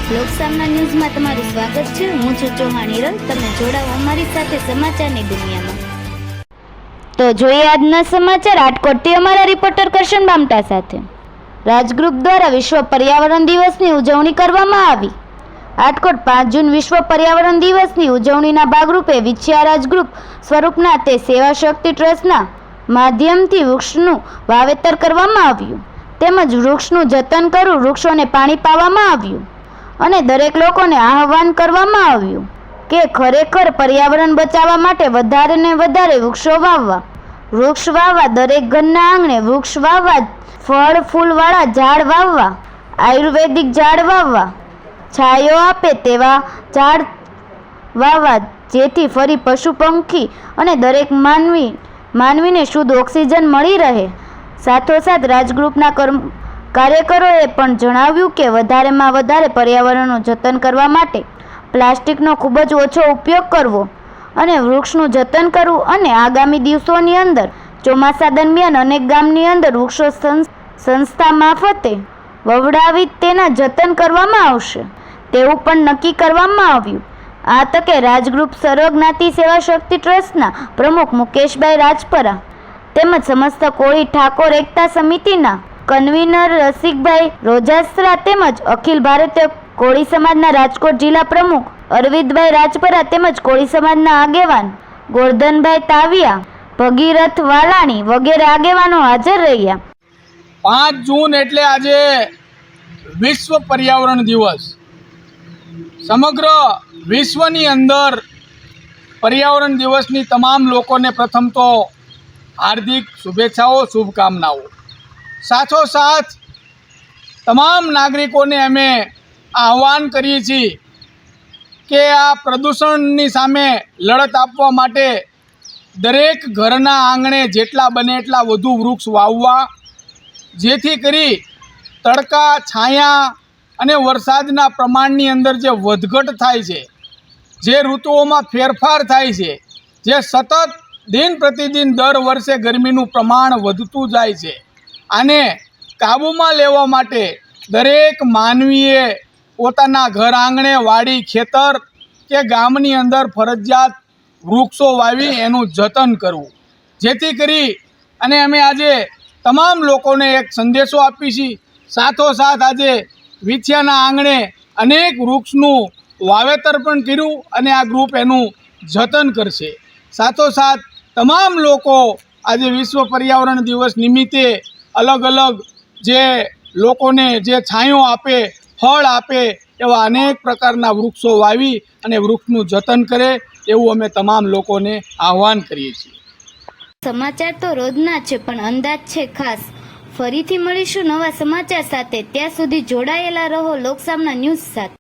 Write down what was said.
લોકસામના ન્યૂઝમાં તમારું સ્વાગત છે। હું છું ચૌહાણ હિરલ। તમે જોડાઓ અમારી સાથે સમાચારની દુનિયામાં। તો જોઈએ આજના સમાચાર રાજકોટથી અમારા રિપોર્ટર કરશન બામટા સાથે। રાજગ્રુપ દ્વારા વિશ્વ પર્યાવરણ દિવસની ઉજવણી કરવામાં આવી। રાજકોટ 5 જૂન વિશ્વ પર્યાવરણ દિવસની ઉજવણીના ભાગરૂપે વિછિયા રાજગ્રુપ સ્વરૂપના તે સેવા શક્તિ ટ્રસ્ટના માધ્યમથી વૃક્ષનું વાવેતર કરવામાં આવ્યું તેમજ વૃક્ષનું જતન કરવું, વૃક્ષોને પાણી પાવામાં આવ્યું અને દરેક લોકોને આહવાન કરવામાં આવ્યું કે ખરેખર પર્યાવરણ બચાવવા માટે વધારે ને વધારે વૃક્ષો વાવવા, વૃક્ષ વાવવા, દરેક ઘરના આંગણે વૃક્ષ વાવવા, ફળ ફૂલવાળા ઝાડ વાવવા, આયુર્વેદિક ઝાડ વાવવા, છાંયો આપે તેવા ઝાડ વાવવા, જેથી ફરી પશુ પંખી અને દરેક માનવીને શુદ્ધ ઓક્સિજન મળી રહે। સાથોસાથ રાજગ્રુપના કાર્યકરોએ પણ જણાવ્યું કે વધારેમાં વધારે પર્યાવરણનું જતન કરવા માટે પ્લાસ્ટિકનો ખૂબ જ ઓછો ઉપયોગ કરવો અને વૃક્ષનું જતન કરવું અને આગામી દિવસોની અંદર ચોમાસા દરમિયાન અનેક ગામની અંદર વૃક્ષો સંસ્થા મારફતે વવડાવી તેના જતન કરવામાં આવશે તેવું પણ નક્કી કરવામાં આવ્યું। આ તકે રાજગ્રુપ સર્વજ્ઞાતિ સેવા શક્તિ ટ્રસ્ટના પ્રમુખ મુકેશભાઈ રાજપરા તેમજ સમસ્ત કોળી ઠાકોર એકતા સમિતિના કન્વીનર રસિકભાઈ રોજાસરા તેમજ અખિલ ભારતીય કોળી સમાજના રાજકોટ જિલ્લા પ્રમુખ અરવિંદભાઈ રાજપરા તેમજ કોળી સમાજના આગેવાન ગોરધનભાઈ તાવિયા, ભગીરથ વાલાણી વગેરે આગેવાનો હાજર રહ્યા। 5 જૂન એટલે આજે વિશ્વ પર્યાવરણ દિવસ। સમગ્ર વિશ્વની અંદર પર્યાવરણ દિવસની તમામ લોકોને પ્રથમ તો હાર્દિક શુભેચ્છાઓ, શુભકામનાઓ। સાથોસાથ તમામ નાગરિકોને અમે આહ્વાન કરીએ છીએ કે આ પ્રદૂષણની સામે લડત આપવા માટે દરેક ઘરના આંગણે જેટલા બને એટલા વધુ વૃક્ષ વાવવા, જેથી કરી તડકા, છાયા અને વરસાદના પ્રમાણની અંદર જે વધઘટ થાય છે, જે ઋતુઓમાં ફેરફાર થાય છે, જે સતત દિન પ્રતિદિન દર વર્ષે ગરમીનું પ્રમાણ વધતું જાય છે, આને કાબૂમાં લેવા માટે દરેક માનવીએ પોતાના ઘર આંગણે, વાડી, ખેતર કે ગામની અંદર ફરજિયાત વૃક્ષો વાવી એનું જતન કરવું, જેથી કરી અને અમે આજે તમામ લોકોને એક સંદેશો આપી છીએ। સાથોસાથ આજે વિછિયાના આંગણે અનેક વૃક્ષનું વાવેતર પણ કર્યું અને આ ગ્રુપ એનું જતન કરશે। સાથોસાથ તમામ લોકો આજે વિશ્વ પર્યાવરણ દિવસ નિમિત્તે અલગ અલગ જે લોકોને જે છાંયો આપે, ફળ આપે એવા અનેક પ્રકારના વૃક્ષો વાવી અને વૃક્ષનું જતન કરે એવું અમે તમામ લોકોને આહ્વાન કરીએ છીએ। સમાચાર તો રોજના છે પણ અંદાજ છે ખાસ। ફરીથી મળીશું નવા સમાચાર સાથે। ત્યાં સુધી જોડાયેલા રહો લોકસામના ન્યૂઝ સાથે।